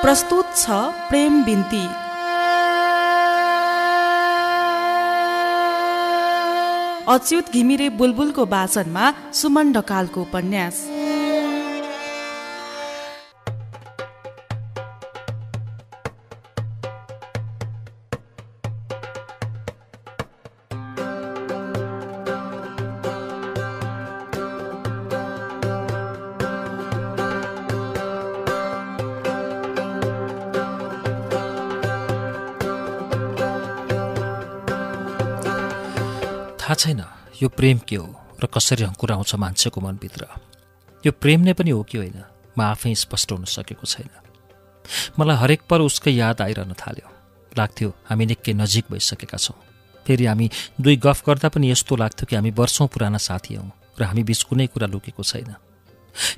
प्रस्तुत छ प्रेम बिन्ती। अच्युत घिमिरे बुलबुलको वाचनमा सुमन ढकालको उपन्यास। थाहा छैन यो प्रेम के हो र कसरी हङ्कुराउँछ मान्छेको मनभित्र। यो प्रेम नै पनि हो कि होइन, म आफै स्पष्ट हुन सकेको छैन। मलाई हरेक पल उसकै याद आइरहन थाल्यो। लाग्थ्यो हामी निकै नजिक भइसकेका छौँ। फेरि हामी दुई गफ गर्दा पनि यस्तो लाग्थ्यो कि हामी वर्षौँ पुराना साथी हौँ र हामी बीच कुनै कुरा लुकेको छैन।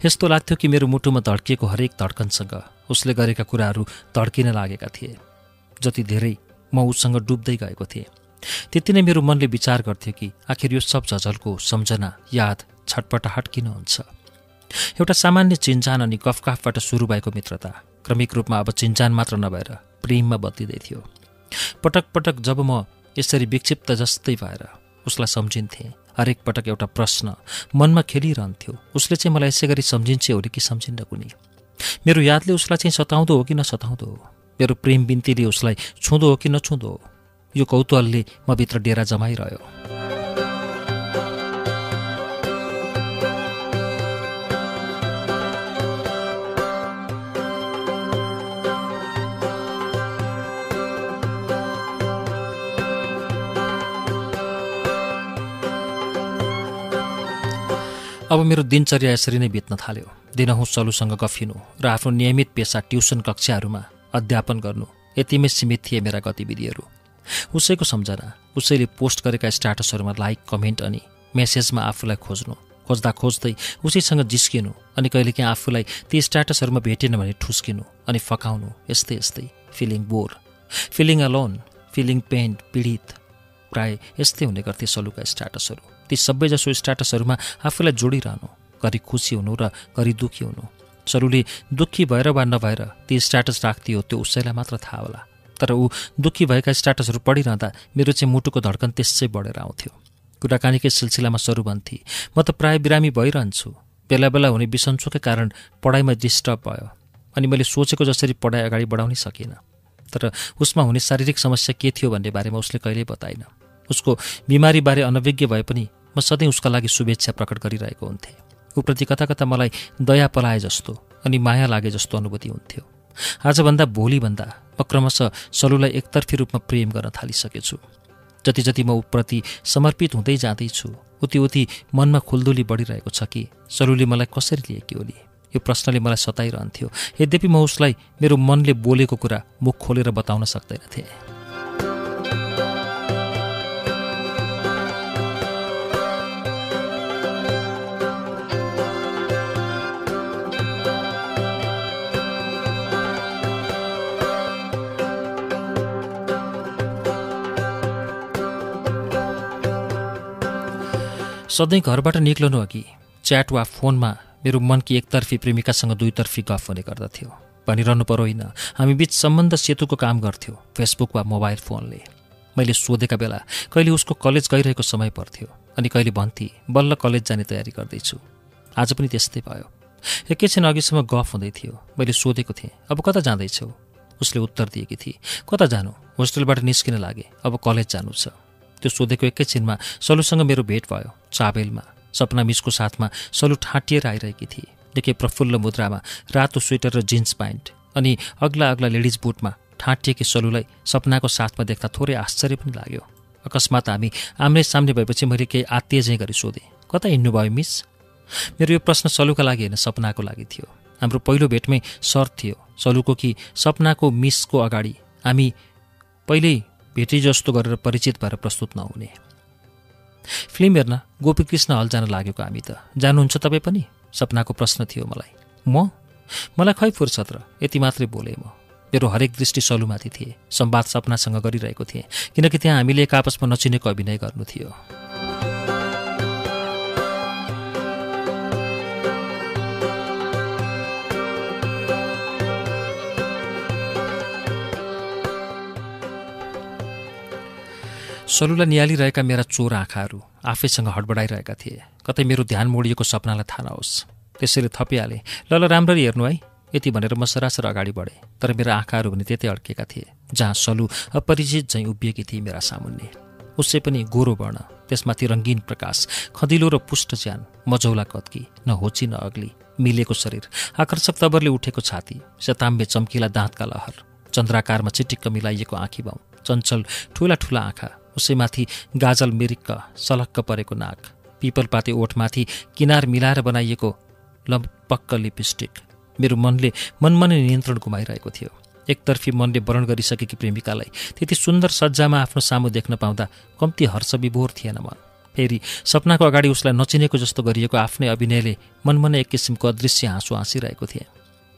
यस्तो लाग्थ्यो कि मेरो मुटुमा धड्किएको हरेक धड्कनसँग उसले गरेका कुराहरू धड्किन लागेका थिए। जति धेरै म उसँग डुब्दै गएको थिएँ त्यति नै मेरो मनले विचार गर्थ्यो कि आखिर यो सब झझलको सम्झना, याद, छटपटाहट किन हुन्छ। एउटा सामान्य चिन्जान अनि गफगाफबाट सुरु भएको मित्रता क्रमिक रूपमा अब चिन्जान मात्र नभएर प्रेममा बदलिँदै थियो। पटक पटक जब म यसरी विक्षिप्त जस्तै भएर उसलाई सम्झिन्थेँ, हरेक पटक एउटा प्रश्न मनमा खेलिरहन्थ्यो, उसले चाहिँ मलाई यसै गरी सम्झिन्छ हो कि सम्झिन्न कुनै। मेरो यादले उसलाई चाहिँ सताउँदो हो कि नसताउँदो हो, मेरो प्रेम बिन्तीले उसलाई छुँदो हो कि नछुँदो हो, यो कौतूहलले म भित्र डेरा जमाइरह्यो। अब मेरो दिनचर्या यसरी नै बित्न थाल्यो। दिनहुँ सलुसँग गफिनु र आफ्नो नियमित पेसा ट्युसन कक्षाहरूमा अध्यापन गर्नु, यतिमै सीमित थिए मेरा गतिविधिहरू। उसैको सम्झना, उसैले पोस्ट गरेका स्ट्याटसहरूमा लाइक, कमेन्ट अनि मेसेजमा आफूलाई खोज्नु, खोज्दा खोज्दै उसैसँग जिस्किनु अनि कहिलेकाहीँ आफूलाई ती स्ट्याटसहरूमा भेटेन भने ठुस्किनु अनि फकाउनु, यस्तै यस्तै। Feeling bore, feeling alone, feeling pained, पीडित, प्राय यस्तै हुने गर्थे सलुका स्ट्याटसहरू। ती सबैजसो स्ट्याटसहरूमा आफूलाई जोडिरहनु, घरि खुसी हुनु र घरि दुःखी हुनु। सलुले दुःखी भएर वा नभएर ती स्ट्याटस राख्थ्यो त्यो उसैलाई मात्र थाहा होला। तर ऊ दुःखी भएका स्ट्याटसहरू पढिरहँदा मेरो चाहिँ मुटुको धड्कन त्यसै बढेर आउँथ्यो। कुराकानीकै सिलसिलामा सरू भन्थे, म त प्राय बिरामी भइरहन्छु, बेला बेला हुने बिसन्चोकै कारण पढाइमा डिस्टर्ब भयो अनि मैले सोचेको जसरी पढाइ अगाडि बढाउनै सकिनँ। तर उसमा हुने शारीरिक समस्या के थियो भन्ने बारेमा उसले कहिल्यै बताइन। उसको बिमारीबारे अनभिज्ञ भए पनि म सधैँ उसका लागि शुभेच्छा प्रकट गरिरहेको हुन्थेँ। ऊप्रति कता कता मलाई दया पलाए जस्तो अनि माया लागे जस्तो अनुभूति हुन्थ्यो। आजभन्दा भोलिभन्दा म क्रमशः सलुलाई एकतर्फी रूपमा प्रेम गर्न थालिसकेछु। जति जति म उप्रति समर्पित हुँदै जाँदैछु उति उति मनमा खुल्दुली बढिरहेको छ कि सलुले मलाई कसरी लिएकी होली। यो प्रश्नले मलाई सताइरहन्थ्यो। यद्यपि म उसलाई मेरो मनले बोलेको कुरा मुख खोलेर बताउन सक्दैनथेँ। सधैँ घरबाट निक्लनु अघि च्याट वा फोनमा मेरो मनकी एकतर्फी प्रेमिकासँग दुईतर्फी गफ हुने गर्दथ्यो। भनिरहनु पर्यो होइन, हामी बीच सम्बन्ध सेतुको काम गर्थ्यो फेसबुक वा मोबाइल फोनले। मैले सोधेका बेला कहिले उसको कलेज गइरहेको समय पर्थ्यो अनि कहिले भन्थे बल्ल कलेज जाने तयारी गर्दैछु। आज पनि त्यस्तै भयो। एकैछिन अघिसम्म गफ हुँदै थियो। मैले सोधेको थिएँ, अब कता जाँदैछौ? उसले उत्तर दिएकी थिए, कता जानु, होस्टेलबाट निस्किन लागे, अब कलेज जानु छ। त्यो सोधेको एकैछिनमा सलुसँग मेरो भेट भयो चाबेलमा। सपना मिसको साथमा सलु ठाँटिएर आइरहेकी थिए, निकै प्रफुल्ल मुद्रामा, रातो स्वेटर र जिन्स प्यान्ट अनि अग्ला अग्ला लेडिज बुटमा ठाँटिएकी सलुलाई सपनाको साथमा देख्दा थोरै आश्चर्य पनि लाग्यो। अकस्मात हामी आम्ने सामने भएपछि मैले केही आत्तीय चाहिँ गरी सोधेँ, कता हिँड्नुभयो मिस? मेरो यो प्रश्न सलुका लागि होइन, सपनाको लागि थियो। हाम्रो पहिलो भेटमै सर्त थियो सलुको कि सपनाको मिसको अगाडि हामी पहिल्यै भेटी जस्तो गरेर परिचित भएर प्रस्तुत नहुने। फिल्म हेर्न गोपीकृष्ण हल जान लागेको हामी त। जानुहुन्छ तपाईँ पनि? सपनाको प्रश्न थियो मलाई। मलाई खै फुर्सद र यति मात्रै बोले म। मेरो हरेक दृष्टि सलुमाथि थिए। संवाद सपनासँग गरिरहेको थिएँ किनकि त्यहाँ हामीले एक आपसमा नचिनेको अभिनय गर्नु थियो। सलुलाई निहालिरहेका मेरा चोर आँखाहरू आफैसँग हडबडाइरहेका थिए। कतै मेरो ध्यान मोडिएको सपनालाई थाहा नहोस्। त्यसैले थपिहालेँ, ल राम्ररी हेर्नु है, यति भनेर म सरासर अगाडि बढेँ। तर मेरा आँखाहरू पनि त्यतै अड्केका थिए, जहाँ सलु अपरिचित झैँ उभिएकी थिए मेरा सामुन्ने। उसै पनि गोरो वर्ण, त्यसमाथि रङ्गीन प्रकाश, खदिलो र पुष्ट ज्यान, मझौला कत्की, न होची न अग्ली, मिलेको शरीर, आकर्षक तबरले उठेको छाती, शताम्बे चम्किला दाँतका लहर, चन्द्राकारमा चिटिक्क मिलाइएको आँखी बाउ, चञ्चल ठुला ठुला आँखा, उसैमाथि गाजल मिरिक्क सलक्क परेको नाक, पिपलपाते ओठमाथि किनार मिलाएर बनाइएको लम्पक्क लिपस्टिक। मेरो मनले मनमनै नियन्त्रण गुमाइरहेको थियो। एकतर्फी मनले वर्ण गरिसकेकी प्रेमिकालाई त्यति सुन्दर सज्जामा आफ्नो सामु देख्न पाउँदा कम्ती हर्ष विभोर थिएन मन। फेरि सपनाको अगाडि उसलाई नचिनेको जस्तो गरिएको आफ्नै अभिनयले मनमनै एक किसिमको अदृश्य हाँसो हाँसिरहेको थिएँ।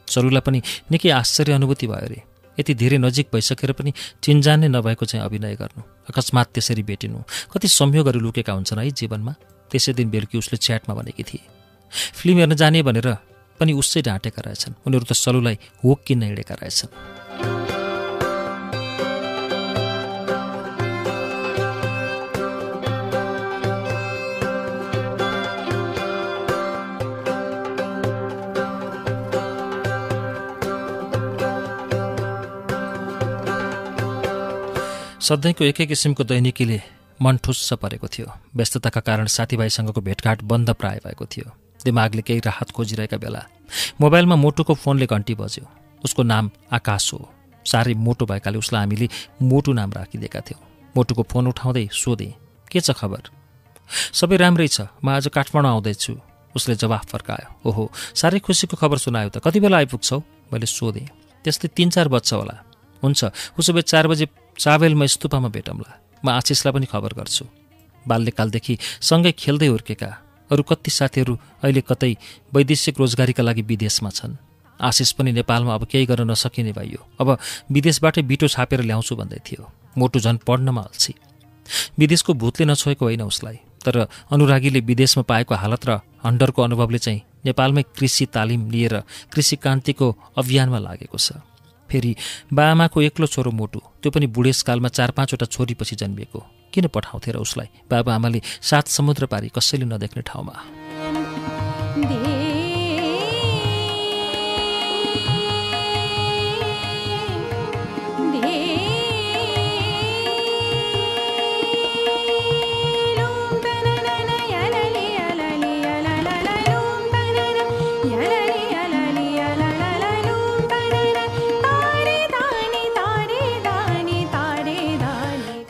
सरुलाई पनि निकै आश्चर्य अनुभूति भयो रे। यति धेरै नजिक भइसकेर पनि चिन्जान नै नभएको चाहिँ अभिनय गर्नु, अकस्मात त्यसरी भेटिनु, कति संयोगहरू लुकेका हुन्छन् है जीवनमा। त्यसै दिन बेलुकी उसले च्याटमा भनेकी थिए, फिल्म हेर्न जाने भनेर पनि उसै ढाँटेका रहेछन्। उनीहरू त सलुलाई होक किन्न हिँडेका रहेछन्। सधैँको एकै किसिमको दैनिकीले मन ठुस्स परेको थियो। व्यस्तताका कारण साथीभाइसँगको भेटघाट बन्द प्राय भएको थियो। दिमागले केही राहत खोजिरहेका बेला मोबाइलमा मोटुको फोनले घन्टी बज्यो। उसको नाम आकाश हो। साह्रै मोटो भएकाले उसलाई हामीले मोटु नाम राखिदिएका थियौँ। मोटुको फोन उठाउँदै सोधेँ, के छ खबर? सबै राम्रै छ, म आज काठमाडौँ आउँदैछु। उसले जवाफ फर्कायो, ओहो साह्रै खुसीको खबर सुनायो त, कति बेला आइपुग्छौ? मैले सोधेँ, त्यस्तै 3-4 बज्छ होला। हुन्छ, उसो भए 4 बजे चाबेलमा स्तूपामा भेटौँला। म आशिषलाई पनि खबर गर्छु। बाल्यकालदेखि सँगै खेल्दै हुर्केका अरू कति साथीहरू अहिले कतै वैदेशिक रोजगारीका लागि विदेशमा छन्। आशिष पनि नेपालमा अब केही गर्न नसकिने भइयो। अब विदेशबाटै बिटो छापेर ल्याउँछु भन्दै थियो। मोटु झन् पढ्नमा अल्छी। विदेशको भूतले नछोएको होइन उसलाई, तर अनुरागीले विदेशमा पाएको हालत र हन्डरको अनुभवले चाहिँ नेपालमै कृषि तालिम लिएर कृषि क्रान्तिको अभियानमा लागेको छ। फेरि बाआमाको एक्लो छोरो मोटु, त्यो पनि बुढेसकालमा 4-5वटा छोरीपछि जन्मिएको। किन पठाउँथे र उसलाई बाबुआमाले 7 समुद्र पारी कसैले नदेख्ने ठाउँमा?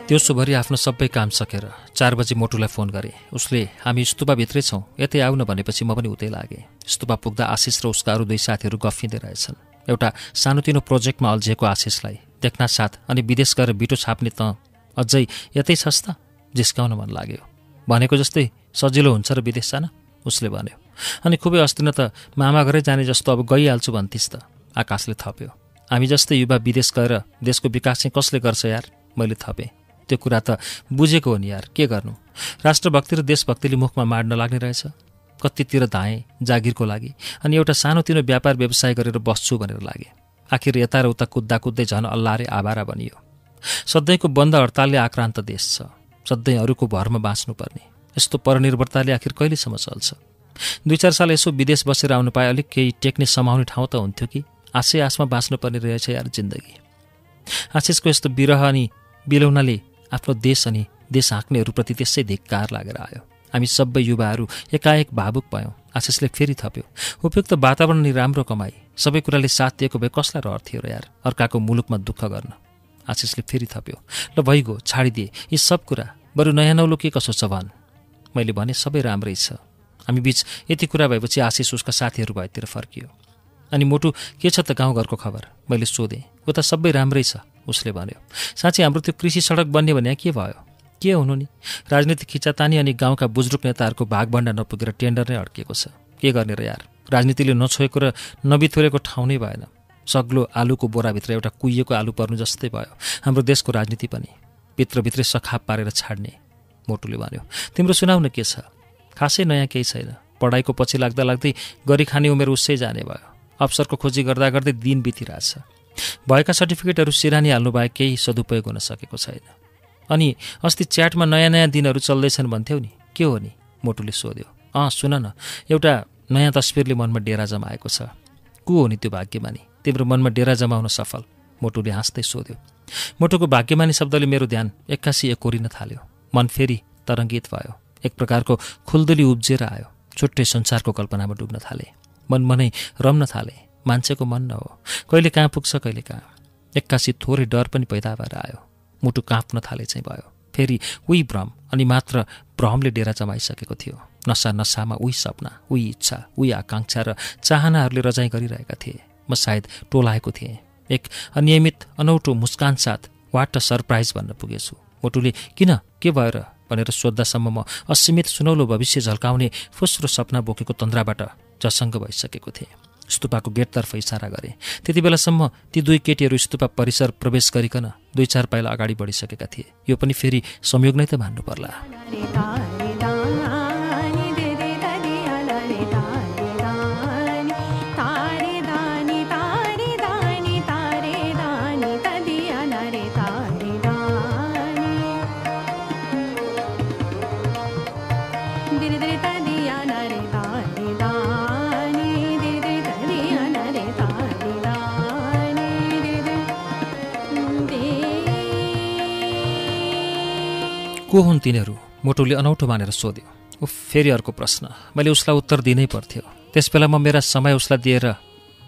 त्यसोभरि आफ्नो सबै काम सकेर 4 बजे मोटुलाई फोन गरेँ। उसले हामी स्तूपाभित्रै छौँ, यतै आउन भनेपछि म पनि उतै लागेँ। स्तूपा पुग्दा आशिष र उसका अरू 2 साथीहरू गफिँदै रहेछन्। एउटा सानोतिनो प्रोजेक्टमा अल्झिएको आशिषलाई देख्न साथ अनि विदेश गएर बिटो छाप्ने त अझै यतै छस् त? जिस्काउन मन लाग्यो। भनेको जस्तै सजिलो हुन्छ र विदेश जान? उसले भन्यो। अनि खुबै अस्तिन त मामा घरै जाने जस्तो अब गइहाल्छु भन्थिस् त? आकाशले थप्यो। हामी जस्तै युवा विदेश गएर देशको विकास चाहिँ कसले गर्छ यार? मैले थपेँ। त्यो कुरा त बुझेको हो नि यार, के गर्नु? राष्ट्रभक्ति र देशभक्तिले मुखमा माड नलाग्ने रहेछ। कतितिर धाएँ जागिरको लागि, अनि एउटा सानोतिनो व्यापार व्यवसाय गरेर बस्छु भनेर लागे। आखिर यता र उता कुद्दा कुद्दै झन् अल्लारे आभारा बनियो। सधैँको बन्द हडतालले आक्रान्त देश छ। सधैँ अरूको भरमा बाँच्नुपर्ने यस्तो परनिर्भरताले आखिर कहिलेसम्म चल्छ? 2-4 साल यसो विदेश बसेर आउनु पाए अलिक केही टेक्ने समाउने ठाउँ त हुन्थ्यो कि? आशै आशमा बाँच्नुपर्ने रहेछ यार जिन्दगी। आशिषको यस्तो विरह अनि बिलौनाले आफ्नो देश अनि देश हाँक्नेहरूप्रति त्यसै धिक्कार लागेर आयो। हामी सबै युवाहरू एकाएक भावुक भयौँ। आशिषले फेरि थप्यो, उपयुक्त वातावरण अनि राम्रो कमाई, सबै कुराले साथ दिएको भए कसलाई रहर थियो र यार अर्काको मुलुकमा दुःख गर्न? आशिषले फेरि थप्यो, ल भइगयो, छाडिदिए यी सब कुरा, बरु नयाँ नौलो के कसो छ भन्? मैले भने सबै राम्रै छ। हामी बीच यति कुरा भएपछि आशिष उसका साथीहरू भएतिर फर्कियो। अनि मोटु के छ त गाउँघरको खबर? मैले सोधेँ। उता सबै राम्रै छ, उसले भन्यो। साँच्चै हाम्रो त्यो कृषि सडक बन्ने भने के भयो? के हुनु नि, राजनीतिक खिचातानी अनि गाउँका बुजुर्ग नेताहरूको भागभन्डा नपुगेर टेन्डर नै अड्किएको छ। के गर्ने र यार, राजनीतिले नछोएको र नबिथोरेको ठाउँ नै भएन। सग्लो आलुको बोराभित्र एउटा कुहिएको आलु पर्नु जस्तै भयो हाम्रो देशको राजनीति पनि, भित्रभित्रै सखाप पारेर छाड्ने। मोटुले भन्यो, तिम्रो सुनाउ न के छ? खासै नयाँ केही छैन। पढाइको पछि लाग्दा लाग्दै गरी खाने उमेर उसै जाने भयो। अवसरको खोजी गर्दा गर्दै दिन बितिरहेछ। भएका सर्टिफिकेटहरू सिरानी हाल्नु बाहेक केही सदुपयोग हुन सकेको छैन। अनि अस्ति च्याटमा नयाँ नयाँ दिनहरू चल्दैछन् भन्थ्यौ नि, के हो नि? मोटुले सोध्यो। सुन न, एउटा नयाँ तस्विरले मनमा डेरा जमाएको छ। को हो नि त्यो भाग्यमानी तिम्रो मनमा डेरा जमाउन सफल? मोटुले हाँस्दै सोध्यो। मोटुको भाग्यमानी शब्दले मेरो ध्यान एक्कासी एकोरिन थाल्यो। मन फेरि तरङ्गित भयो। एक प्रकारको खुल्दुली उब्जिएर आयो। छुट्टै संसारको कल्पनामा डुब्न थाले। मनै रम्न थाले। मान्छेको मन न हो, कहिले कहाँ पुग्छ कहिले कहाँ। एक्कासी थोरै डर पनि पैदा भएर आयो। मुटु काँप्न थाले चाहिँ भयो। फेरि उही भ्रम, अनि मात्र भ्रमले डेरा जमाइसकेको थियो। नसामा उही सपना, उही इच्छा, उही आकाङ्क्षा र चाहनाहरूले रजाइ गरिरहेका थिए। म सायद टोलाएको थिएँ। एक अनियमित अनौठो मुस्कान साथ वाट अ सरप्राइज भन्न पुगेछु। मोटुले किन, के भयो र भनेर सोद्धासम्म म असीमित सुनौलो भविष्य झल्काउने फुस्रो सपना बोकेको तन्द्राबाट जसङ्ग भइसकेको थिएँ। स्तूपाको गेटतर्फ इसारा गरे। त्यति बेलासम्म ती दुई केटीहरू स्तूपा परिसर प्रवेश गरिकन 2-4 पाइला अगाडि बढिसकेका थिए। यो पनि फेरि संयोग नै त भन्नु पर्ला। को हुन् तिनीहरू? मोटुले अनौठो मानेर सोध्यो। फेरि अर्को प्रश्न। मैले उसलाई उत्तर दिनै पर्थ्यो। त्यसबेला म मेरा समय उसलाई दिएर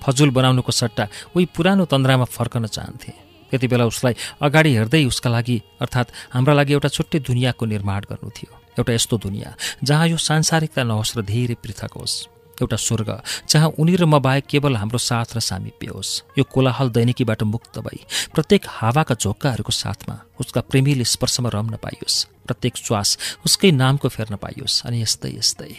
फजुल बनाउनुको सट्टा उही पुरानो तन्द्रामा फर्कन चाहन्थेँ। त्यति बेला उसलाई अगाडि हेर्दै उसका लागि अर्थात् हाम्रा लागि एउटा छुट्टै दुनियाँको निर्माण गर्नु थियो। एउटा यस्तो दुनियाँ जहाँ यो सांसारिकता नहोस् र धेरै पृथक होस्। एउटा स्वर्ग जहाँ उनी र म बाहेक केवल हाम्रो साथ र सामिप्य होस्। यो कोलाहल दैनिकीबाट मुक्त भई प्रत्येक हावाका झोक्काहरूको साथमा उसका प्रेमीले स्पर्शमा रम्न पाइयोस्। प्रत्येक श्वास उसकै नामको फेर्न पाइयोस्। अनि यस्तै यस्तै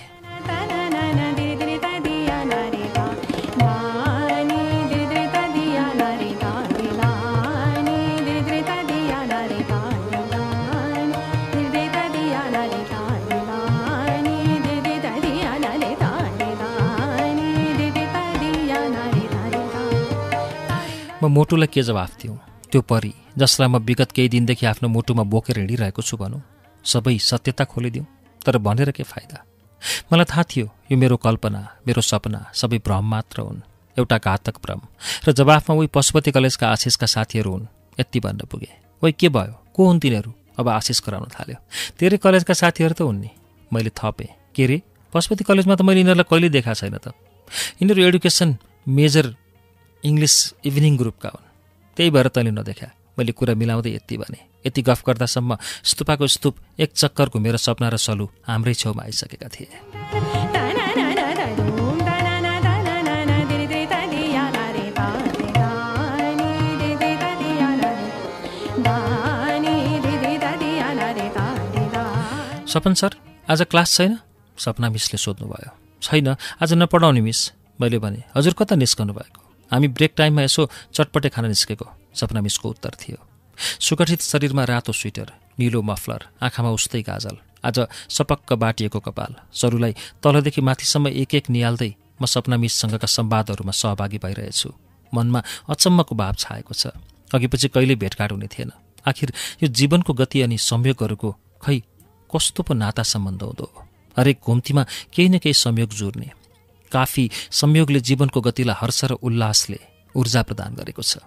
म मोटुलाई के जवाफ दिउँ? त्यो परी जसलाई म विगत केही दिनदेखि आफ्नो मुटुमा बोकेर हिँडिरहेको छु भनौँ, सबै सत्यता खोलिदिउँ? तर भनेर के फाइदा? मलाई थाहा थियो यो मेरो कल्पना, मेरो सपना सबै भ्रम मात्र हुन्, एउटा घातक भ्रम। र जवाफमा उही पशुपति कलेजका आशिषका साथीहरू हुन्। यति भन्न पुगे। ओइ के भयो? को हुन् तिनीहरू? अब आशिष कराउन थाल्यो। तेरै कलेजका साथीहरू त हुन् नि। मैले थपेँ। के रे? पशुपति कलेजमा त मैले यिनीहरूलाई कहिले देखा छैन त। यिनीहरू एडुकेसन मेजर इङ्ग्लिस इभिनिङ ग्रुपका हुन्। त्यही भएर तैँले नदेखा। मैले कुरा मिलाउँदै यति भने। यति गफ गर्दासम्म स्तूपाको स्तूप एक चक्कर घुमेर सपना र सलु हाम्रै छेउमा आइसकेका थिए। सपन सर, आज क्लास छैन? सपना मिसले सोध्नुभयो। छैन, आज नपढाउने मिस। मैले भने, हजुर कता निस्कनु भएको? हामी ब्रेक टाइममा यसो चटपटे खान निस्केको, सपना मिसको उत्तर थियो। सुगठित शरीरमा रातो स्वेटर, निलो मफलर, आँखामा उस्तै गाजल, आज सपक्क बाटिएको कपाल, सरुलाई तलदेखि माथिसम्म एक एक निहाल्दै म सपना मिससँगका संवादहरूमा सहभागी भइरहेछु। मनमा अचम्मको भाव छाएको छ। अघिपछि कहिले भेटघाट हुने थिएन। आखिर यो जीवनको गति अनि संयोगहरूको खै कस्तो पो नाता सम्बन्ध हुँदो हो। हरेक घुम्तीमा केही न केही संयोग जुर्ने। काफी संयोगले जीवनको गतिलाई हर्ष र उल्लासले ऊर्जा प्रदान गरेको छ।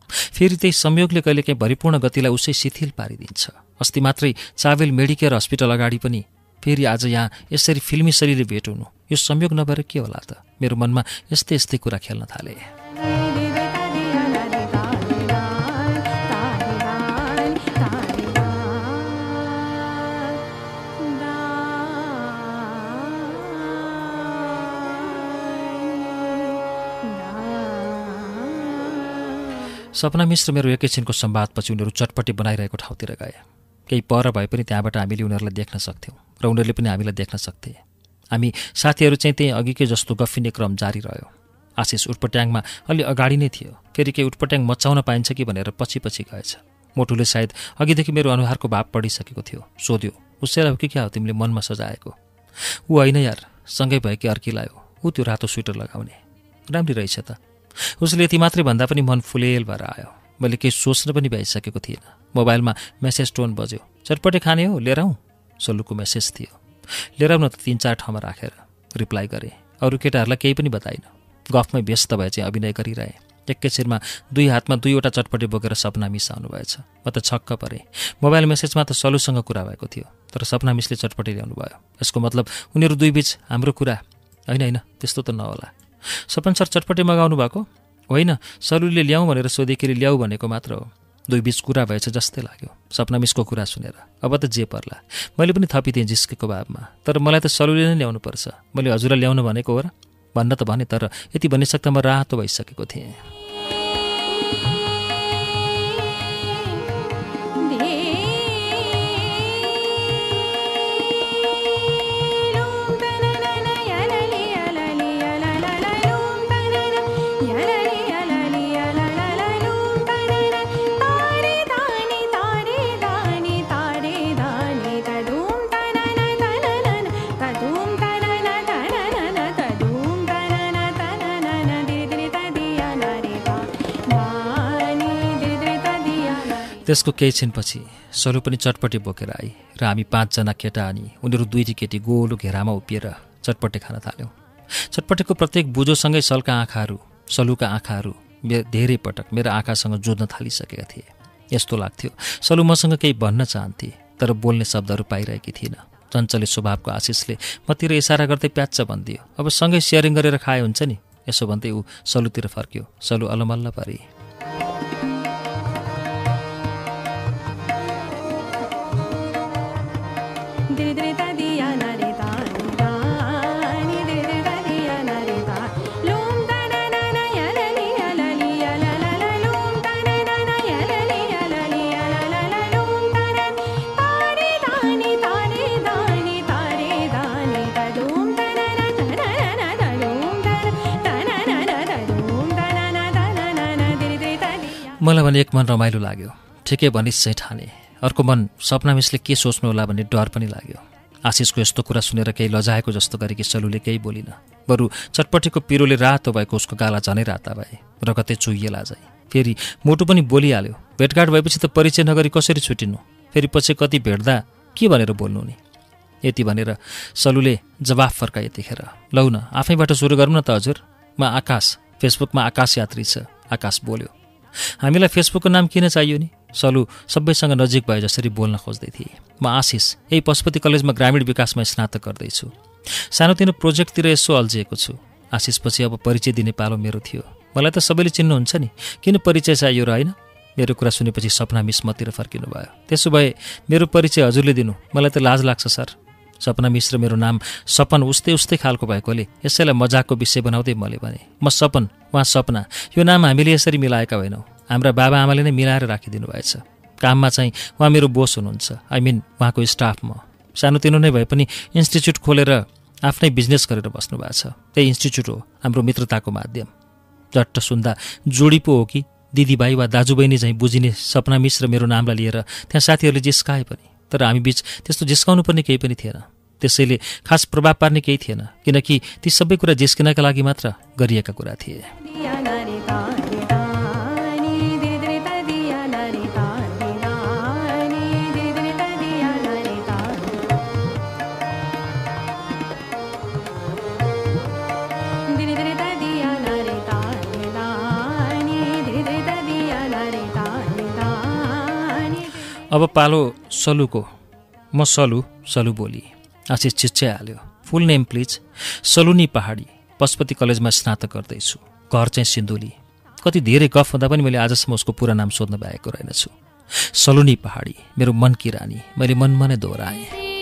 फेरि त्यही संयोगले कहिलेकाहीँ भरिपूर्ण गतिलाई उसै शिथिल पारिदिन्छ। अस्ति मात्रै चाबेल मेडिकेयर हस्पिटल अगाडि पनि फेरि आज यहाँ यसरी फिल्मी शैलीले भेट हुनु, यो संयोग नभएर के होला त? मेरो मनमा यस्तै यस्तै कुरा खेल्न थाले। सपना मिस र मेरो एकैछिनको संवादपछि उनीहरू चटपटी बनाइरहेको ठाउँतिर गए। केही पर भए पनि त्यहाँबाट हामीले उनीहरूलाई देख्न सक्थ्यौँ र उनीहरूले पनि हामीलाई देख्न सक्थे। हामी साथीहरू चाहिँ त्यही अघिकै जस्तो गफिने क्रम जारी रह्यो। आशिष उटपट्याङमा अलि अगाडि नै थियो। फेरि केही उटपट्याङ मचाउन पाइन्छ कि भनेर पछि पछि गएछ। मोटुले सायद अघिदेखि मेरो अनुहारको भाव पढिसकेको थियो। सोध्यो, उसैलाई हो कि क्या हो तिमीले मनमा सजाएको? ऊ होइन यार, सँगै भएकी अर्कीलाई हो। ऊ त्यो रातो स्वेटर लगाउने राम्री रहेछ त। उसले यति मात्रै भन्दा पनि मन फुलेल भएर आयो। मैले केही सोच्न पनि भ्याइसकेको थिएन। मोबाइलमा मेसेज टोन बज्यो। चटपटे खाने हो, लिएर आउँ? सल्लुको मेसेज थियो। लिएर आउन त 3-4 ठाउँमा राखेर रिप्लाई गरेँ। अरू केटाहरूलाई केही पनि बताइन। गफमै व्यस्त भए चाहिँ अभिनय गरिरहे। एकैछिनमा 2 हातमा 2वटा चटपटे बोकेर सपना मिस आउनुभएछ। म त छक्क परेँ। मोबाइल मेसेजमा त सल्लुसँग कुरा भएको थियो, तर सपना मिसले चटपटे ल्याउनु भयो। यसको मतलब उनीहरू 2 बीच हाम्रो कुरा? होइन, त्यस्तो त नहोला। सपन सर चटपटे मगाउनु भएको? होइन, सल्लुले ल्याउँ भनेर सोधेखेरि ल्याऊ भनेको मात्र हो। 2 बीच कुरा भएछ जस्तै लाग्यो सपना मिसको कुरा सुनेर। अब त जे पर्ला। मैले पनि थपिदिएँ जिस्केको भावमा। तर मलाई त सल्लुले नै ल्याउनु पर्छ। मैले हजुरलाई ल्याउनु भनेको हो र? भन्न त भने, तर यति भनिसक्दा म रातो भइसकेको थिएँ। त्यसको केही छिनपछि सल्लु पनि चटपटे बोकेर आई र हामी 5 जना केटा अनि उनीहरू 2 केटी गोलो घेरामा उभिएर चटपटे खान थाल्यौँ। चटपटेको प्रत्येक बुझोसँगै सल्लुका आँखाहरू धेरै पटक मेरो आँखासँग जोड्न थालिसकेका थिए। यस्तो लाग्थ्यो सल्लु मसँग केही भन्न चाहन्थे, तर बोल्ने शब्दहरू पाइरहेकी थिइनँ। चञ्चले स्वभावको आशिषले मतिर इसारा गर्दै प्याच्च भनिदियो, अब सँगै सेयरिङ गरेर खाए हुन्छ नि। यसो भन्दै ऊ सल्लुतिर फर्क्यो। सल्लु अलमल्ल परे। मलाई भने एक मन रमाइलो लाग्यो। ठिकै भनिस् चाहिँ ठाने। अर्को मन सपना मिसले के सोच्नु होला भन्ने डर पनि लाग्यो। आशिषको यस्तो कुरा सुनेर केही लजाएको जस्तो गरेकी सल्लुले केही बोलिन। बरु चटपटेको पिरोले रातो भएको उसको गाला झनै राता भए, रगतै चुहिएला चाहिँ। फेरि मोटु पनि बोलिहाल्यो, भेटघाट भएपछि त परिचय नगरी कसरी छुटिनु? फेरि पछि कति भेट्दा के भनेर बोल्नु नि? यति भनेर सल्लुले जवाफ फर्काए यतिखेर। लौ न, आफैबाट सुरु गरौँ न त हजुर। म आकाश, फेसबुकमा आकाश यात्री छ। आकाश बोल्यो। हामीलाई फेसबुकको नाम किन चाहियो नि? सल्लु सबैसँग नजिक भए जसरी बोल्न खोज्दै थिए। म आशिष, यही पशुपति कलेजमा ग्रामीण विकासमा स्नातक गर्दैछु। सानोतिनो प्रोजेक्टतिर यसो अल्झिएको छु। आशिषपछि अब परिचय दिने पालो मेरो थियो। मलाई त सबैले चिन्नुहुन्छ नि, किन परिचय चाहियो र? होइन? मेरो कुरा सुनेपछि सपना मिस मतिर फर्किनु भयो। त्यसो भए मेरो परिचय हजुरले दिनु, मलाई त लाज लाग्छ सर। सपना मिस र मेरो नाम सपन उस्तै खालको भएकोले यसैलाई मजाकको विषय बनाउँदै मैले भने, म सपन, उहाँ सपना। यो नाम हामीले यसरी मिलाएका होइनौँ, हाम्रा बाबा आमाले नै मिलाएर राखिदिनु भएछ। काममा चाहिँ उहाँ मेरो बोस हुनुहुन्छ, उहाँको स्टाफ म। सानोतिनो नै भए पनि इन्स्टिच्युट खोलेर आफ्नै बिजनेस गरेर बस्नु भएको छ। त्यही इन्स्टिच्युट हो हाम्रो मित्रताको माध्यम। झट्ट सुन्दा जोडी पो हो कि दिदीभाइ वा दाजुबहिनी चाहिँ बुझिने सपना मिस र मेरो नामलाई लिएर त्यहाँ साथीहरूले जिस्काए पनि, तर हामी बीच त्यस्तो जिस्काउनु पर्ने केही पनि थिएन। त्यसैले खास प्रभाव पार्ने केही थिएन, किनकि ती सबै कुरा जिस्किनका लागि मात्र गरिएका कुरा थिए। अब पालो सल्लुको। म सल्लु बोली। आशिष चिच्याइहाल्यो। फुल नेम प्लिज? सलुनी पहाडी, पशुपति कलेजमा स्नातक गर्दैछु। घर चाहिँ सिन्धुली। कति धेरै गफ हुँदा पनि मैले आजसम्म उसको पुरा नाम सोध्न पाएको रहेनछु। सलुनी पहाडी, मेरो मनकी रानी, मैले मनमा नै दोहोऱ्याएँ।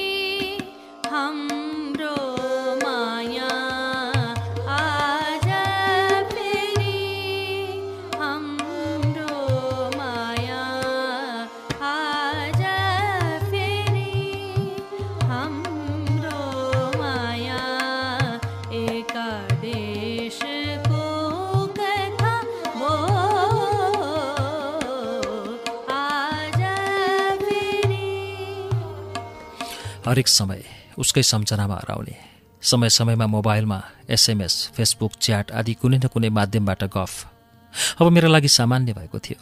हरेक समय उसकै सम्झनामा हराउने, समय समयमा मोबाइलमा SMS, फेसबुक, च्याट आदि कुनै न कुनै माध्यमबाट गफ अब मेरो लागि सामान्य भएको थियो।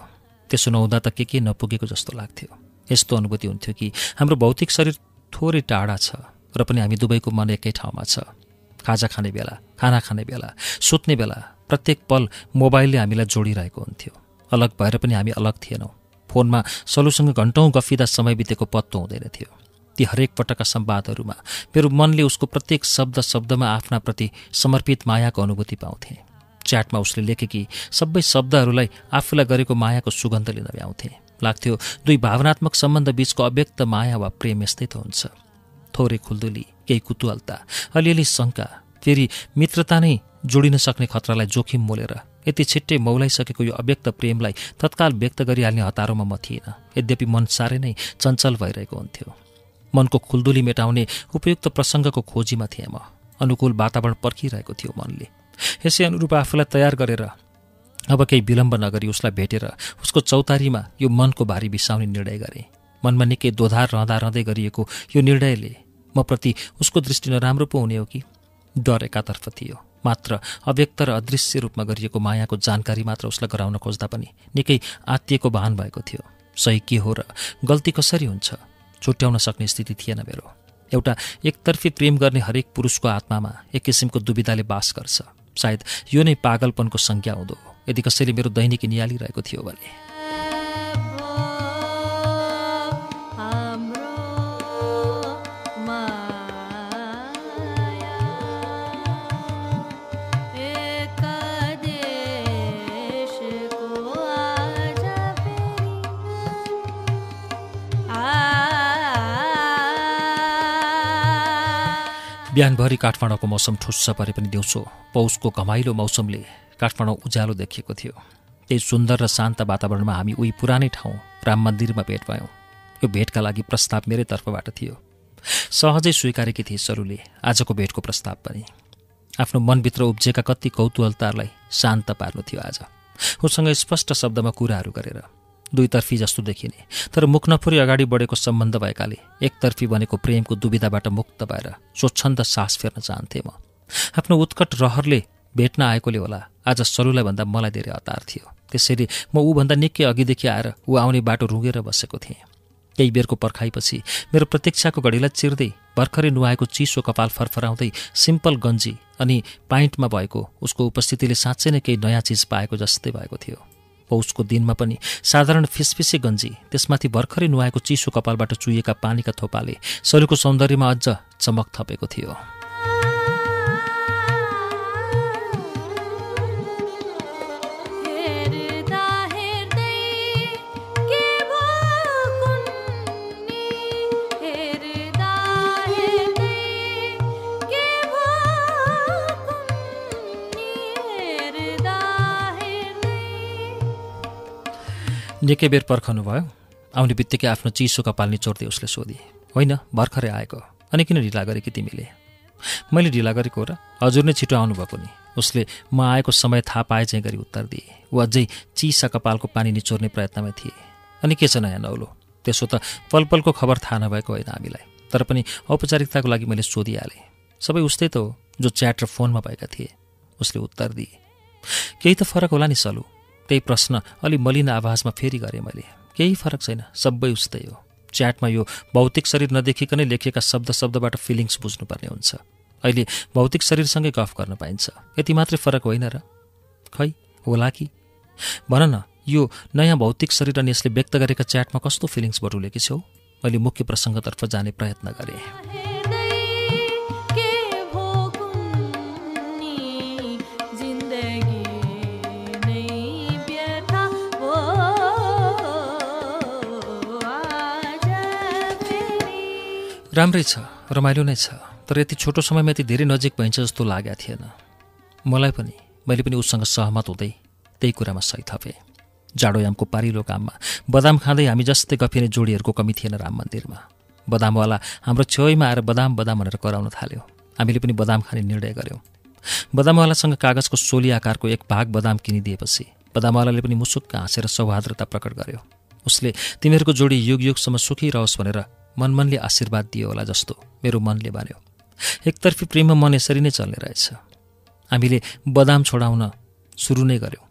त्यसो नहुँदा त के नपुगेको जस्तो लाग्थ्यो। यस्तो अनुभूति हुन्थ्यो कि हाम्रो भौतिक शरीर थोरै टाढा छ र पनि हामी दुवैको मन एकै ठाउँमा छ। खाजा खाने बेला, खाना खाने बेला, सुत्ने बेला प्रत्येक पल मोबाइलले हामीलाई जोडिरहेको हुन्थ्यो। अलग भएर पनि हामी अलग थिएनौँ। फोनमा सलुसँग घन्टौँ गफिँदा समय बितेको पत्तो हुँदैन थियो। ती हरेक पटकका संवादहरूमा मेरो मनले उसको प्रत्येक शब्दमा आफ्नाप्रति समर्पित मायाको अनुभूति पाउँथे। च्याटमा उसले लेखेकी सबै शब्दहरूलाई आफूलाई गरेको मायाको सुगन्ध लिन भ्याउँथे। लाग्थ्यो दुई भावनात्मक सम्बन्ध बीचको अव्यक्त माया वा प्रेम यस्तै त हुन्छ। थोरै खुल्दुली, केही कुतूहलता, अलिअलि शङ्का, फेरि मित्रता नै जोडिन सक्ने खतरालाई जोखिम मोलेर यति छिट्टै मौलाइसकेको यो अव्यक्त प्रेमलाई तत्काल व्यक्त गरिहाल्ने हतारोमा म थिइनँ। यद्यपि मन साह्रै नै चञ्चल भइरहेको हुन्थ्यो। मनको खुल्दुली मेटाउने उपयुक्त प्रसङ्गको खोजीमा थिएँ म। अनुकूल वातावरण पर्खिरहेको थियो मनले। यसै अनुरूप आफूलाई तयार गरेर अब केही विलम्ब नगरी उसलाई भेटेर उसको चौतारीमा यो मनको भारी बिसाउने निर्णय गरेँ। मनमा निकै दोधार रहँदै गरिएको यो निर्णयले म प्रति उसको दृष्टि नराम्रो पो हुने हो कि? डर एकातर्फ थियो, मात्र अव्यक्त र अदृश्य रूपमा गरिएको मायाको जानकारी मात्र उसलाई गराउन खोज्दा पनि निकै आत्तिएको भान भएको थियो। सही के हो र गल्ती कसरी हुन्छ छुट्याउन सक्ने स्थिति थिएन मेरो। एउटा एकतर्फी प्रेम गर्ने हरेक पुरुषको आत्मामा एक किसिमको दुविधाले बास गर्छ। सायद यो नै पागलपनको संज्ञा हुँदो यदि कसैले मेरो दैनिकी निहालिरहेको थियो भने। बिहानभरि काठमाडौँको मौसम ठुस्स परे पनि दिउँसो पौषको घमाइलो मौसमले काठमाडौँ उज्यालो देखिएको थियो। त्यही सुन्दर र शान्त वातावरणमा हामी उही पुरानै ठाउँ राम मन्दिरमा भेट भयौँ। यो भेटका लागि प्रस्ताव मेरै तर्फबाट थियो। सहजै स्वीकारेकी थिए सरुले आजको भेटको प्रस्ताव पनि। आफ्नो मनभित्र उब्जेका कति कौतूहलतालाई शान्त पार्नु थियो आज। उसँग स्पष्ट शब्दमा कुराहरू गरेर दुईतर्फी जस्तो देखिने तर मुख नफुरी अगाडि बढेको सम्बन्ध भएकाले एकतर्फी बनेको प्रेमको दुविधाबाट मुक्त भएर स्वच्छन्द सास फेर्न चाहन्थे म। आफ्नो उत्कट रहरले भेट्न आएकोले होला आज सरुलाई भन्दा मलाई धेरै हतार थियो। त्यसैले म ऊभन्दा निकै अघिदेखि आएर ऊ आउने बाटो रुँगेर बसेको थिएँ। केही बेरको पर्खाइपछि मेरो प्रतीक्षाको घडीलाई चिर्दै भर्खरै नुहाएको चिसो कपाल फरफराउँदै सिम्पल गन्जी अनि पाइन्टमा भएको उसको उपस्थितिले साँच्चै नै केही नयाँ चिज पाएको जस्तै भएको थियो। पौषको दिनमा पनि साधारण फिसफिसे गन्जी त्यसमाथि भर्खरै नुहाएको चिसो कपालबाट चुहिएका पानीका थोपाले सरुको सौन्दर्यमा अझ चमक थपेको थियो। निकै बेर पर्खनु भयो। आउने बित्तिकै आफ्नो चिसो कपाल निचोर्दै उसले सोधी, होइन भर्खरै आएको, अनि किन ढिला गरेकी तिमीले? मैले ढिला गरेको हो र? हजुर नै छिटो आउनुभएको नि। उसले म आएको समय थाहा पाए चाहिँ गरी उत्तर दिए। ऊ अझै चिसा कपालको पानी निचोर्ने प्रयत्नमा थिए। अनि के छ नयाँ नौलो? त्यसो त पलपलको खबर थाहा नभएको होइन हामीलाई, तर पनि औपचारिकताको लागि मैले सोधिहालेँ। सबै उस्तै त हो जो च्याट र फोनमा भएका थिए, उसले उत्तर दिए। केही त फरक होला नि सलु? त्यही प्रश्न अलि मलिन आवाजमा फेरि गरेँ मैले। केही फरक छैन, सबै उस्तै हो। च्याटमा यो भौतिक शरीर नदेखिकनै लेखिएका शब्दबाट फिलिङ्स बुझ्नुपर्ने हुन्छ। अहिले भौतिक शरीरसँगै गफ गर्न पाइन्छ, यति मात्रै फरक होइन र? खै होला कि? भन न, यो नयाँ भौतिक शरीर अनि यसले व्यक्त गरेका च्याटमा कस्तो फिलिङ्स बटुलेकी छौ? मैले मुख्य प्रसङ्गतर्फ जाने प्रयत्न गरेँ। राम्रै छ, रमाइलो नै छ, तर यति छोटो समयमा यति धेरै नजिक भइन्छ जस्तो लागेको थिएन मलाई पनि। मैले पनि उसँग सहमत हुँदै त्यही कुरामा सही थपेँ। जाडोयामको पारिलो काममा बदाम खाँदै हामी जस्तै गफिने जोडीहरूको कमी थिएन राम मन्दिरमा। बदामवाला हाम्रो छेउमा आएर बदाम भनेर कराउन थाल्यो। हामीले पनि बदाम खाने निर्णय गऱ्यौँ। बदामवालासँग कागजको सोली आकारको एक भाग बदाम किनिदिएपछि बदामवालाले पनि मुसुक्क हाँसेर सौहार्दता प्रकट गर्यो। उसले तिमीहरूको जोडी युग युगसम्म सुखी रहोस् भनेर मनले आशीर्वाद दियो होला जस्तो मेरो मनले भन्यो। एकतर्फी प्रेममा मन यसरी नै चल्ने रहेछ। हामीले बदाम छोडाउन सुरु नै गर्यौँ।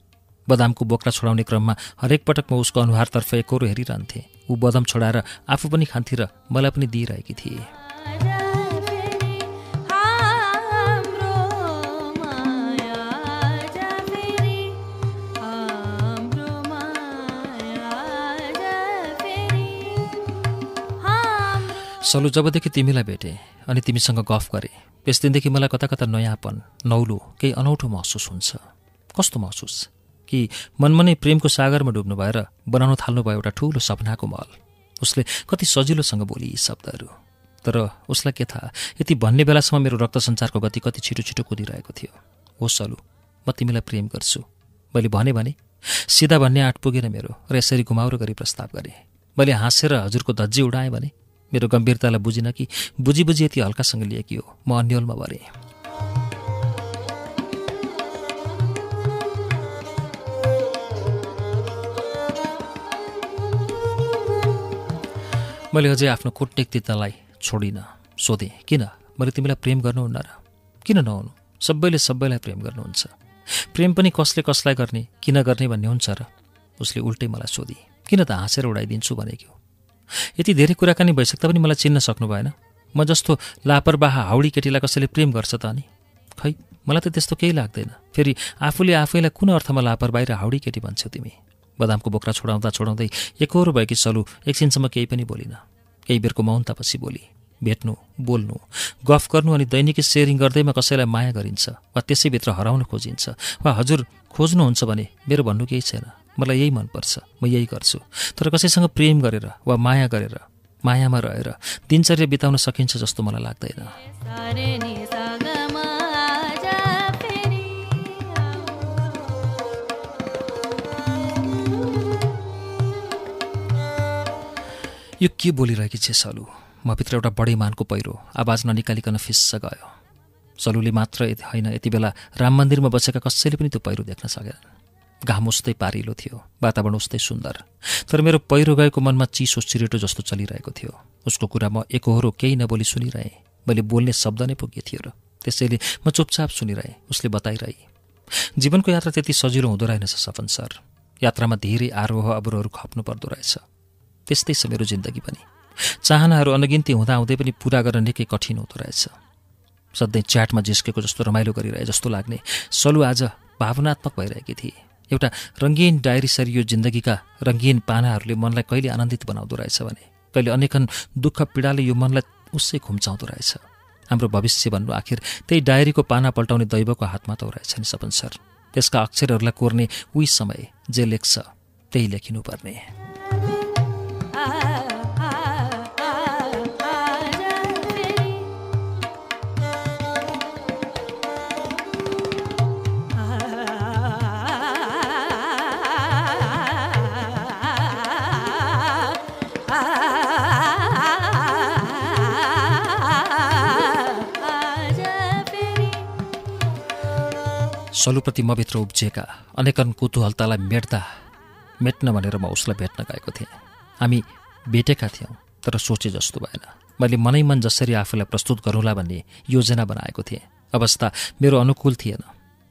बदामको बोक्रा छोडाउने क्रममा हरेक पटक म उसको अनुहारतर्फ एकहोरो हेरिरहन्थेँ। ऊ बदाम छोडाएर आफू पनि खान्थे र मलाई पनि दिइरहेकी थिए। सलु, जबदेखि तिमीलाई भेटेँ अनि तिमीसँग गफ गरेँ त्यस दिनदेखि मलाई कता कता नयाँपन, नौलो, केही अनौठो महसुस हुन्छ। कस्तो महसुस? कि मनमनै प्रेमको सागरमा डुब्नु भएर बनाउन थाल्नुभयो एउटा ठुलो सपनाको महल। उसले कति सजिलोसँग बोली यी शब्दहरू, तर उसलाई के थाहा यति भन्ने बेलासम्म मेरो रक्त सञ्चारको गति कति छिटो छिटो कुदिरहेको थियो। हो सलु, म तिमीलाई प्रेम गर्छु। मैले भने सिधा भन्ने आँट पुगेन मेरो र यसरी घुमाउरो गरी प्रस्ताव गरेँ। मैले हाँसेर हजुरको धज्जी उडाएँ भने मेरो गम्भीरतालाई बुझिन कि बुझी यति हल्कासँग लिएकी हो। म अन्यलमा भरेँ। मैले अझै आफ्नो कुटनीतितालाई छोडिनँ। सोधेँ, किन? मैले तिमीलाई प्रेम गर्नुहुन्न र? किन नहुनु? सबैलाई प्रेम गर्नुहुन्छ। प्रेम पनि कसले कसलाई गर्ने, किन गर्ने भन्ने हुन्छ र? उसले उल्टै मलाई सोधी। किन त हाँसेर उडाइदिन्छु भनेको? यति धेरै कुराकानी भइसक्दा पनि मलाई चिन्न सक्नु भएन? म जस्तो लापरवाह हाउडी केटीलाई कसैले प्रेम गर्छ त अनि? खै, मलाई त त्यस्तो केही लाग्दैन। फेरि आफूले आफैलाई कुन अर्थमा लापरवाही र हाउडी केटी भन्छौ तिमी? बदामको बोक्रा छोडाउँदै एकहोरो भएकी सलु एकछिनसम्म केही पनि बोलिन। केही बेरको मौनतापछि बोली, भेट्नु, बोल्नु, गफ गर्नु अनि दैनिकी सेयरिङ गर्दैमा कसैलाई माया गरिन्छ वा त्यसैभित्र हराउन खोजिन्छ वा हजुर खोज्नुहुन्छ भने मेरो भन्नु केही छैन। मलाई यही मनपर्छ, म यही गर्छु। तर कसैसँग प्रेम गरेर वा माया गरेर, मायामा रहेर दिनचर्या बिताउन सकिन्छ जस्तो मलाई लाग्दैन। यो के बोलिरहेकी छे सलु? मभित्र एउटा बढी मानको पहिरो आवाज ननिकालिकन फिस्स गयो। सलुले मात्र होइन, यति बेला राम मन्दिरमा बसेका कसैले पनि त्यो पहिरो देख्न सकेनन्। घाम उस्तै पारिलो थियो, वातावरण उस्तै सुन्दर, तर मेरो पहिरो गएको मनमा चिसो चिरेटो जस्तो चलिरहेको थियो। उसको कुरा म एकहोरो केही नबोली सुनिरहेँ। मैले बोल्ने शब्द नै पुगे थियो र त्यसैले म चुपचाप सुनिरहेँ। उसले बताइरहे, जीवनको यात्रा त्यति सजिलो हुँदो रहेनछ सपन सर। यात्रामा धेरै आरोह अवरोहहरू खप्नु पर्दो रहेछ। त्यस्तै छ मेरो जिन्दगी पनि। चाहनाहरू अनगिन्ती हुँदाहुँदै पनि पुरा गर्न निकै कठिन हुँदो रहेछ। सधैँ च्याटमा जिस्केको जस्तो रमाइलो गरिरहे जस्तो लाग्ने सलु आज भावनात्मक भइरहेकी थिए। एउटा रङ्गीन डायरी सरी यो जिन्दगीका रङ्गीन पानाहरूले मनलाई कहिले आनन्दित बनाउँदो रहेछ भने कहिले अनेकन दुःख पीडाले यो मनलाई उसै खुम्चाउँदो रहेछ। हाम्रो भविष्य भन्नु आखिर त्यही डायरीको पाना पल्टाउने दैवको हातमा त रहेछ नि सपन सर। त्यसका अक्षरहरूलाई कोर्ने उही समय जे लेख्छ त्यही लेखिनुपर्ने। सलुप्रति मभित्र उब्जिएका अनेकन कुतूहलतालाई मेट्न भनेर म उसलाई भेट्न गएको थिएँ। हामी भेटेका थियौँ, तर सोचे जस्तो भएन। मैले मनैमन जसरी आफूलाई प्रस्तुत गरौँला भन्ने योजना बनाएको थिएँ। अवस्था मेरो अनुकूल थिएन,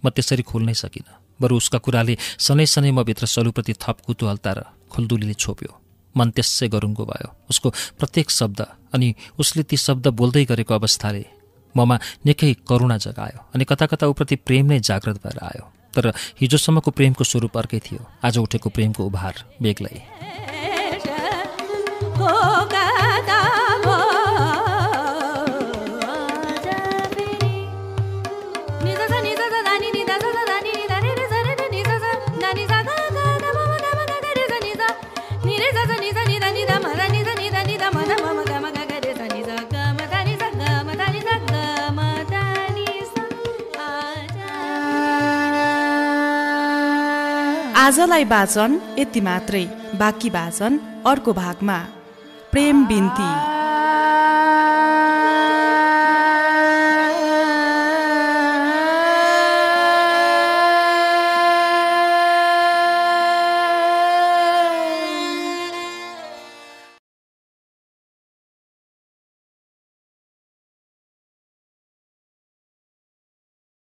म त्यसरी खोल्नै सकिनँ। बरु उसका कुराले सनै मभित्र सलुप्रति थप कुतूहलता र खुल्दुलीले छोप्यो। मन त्यसै गरुङ्गो भयो। उसको प्रत्येक शब्द अनि उसले ती शब्द बोल्दै गरेको अवस्थाले ममा निकै करुणा जगायो अनि कता कता उप्रति प्रेम नै जागृत भएर आयो। तर हिजोसम्मको प्रेमको स्वरूप अर्कै थियो, आज उठेको प्रेमको उभार बेग्लै। आजलाई वाचन यति मात्रै, बाँकी वाचन अर्को भागमा। प्रेम बिन्ती।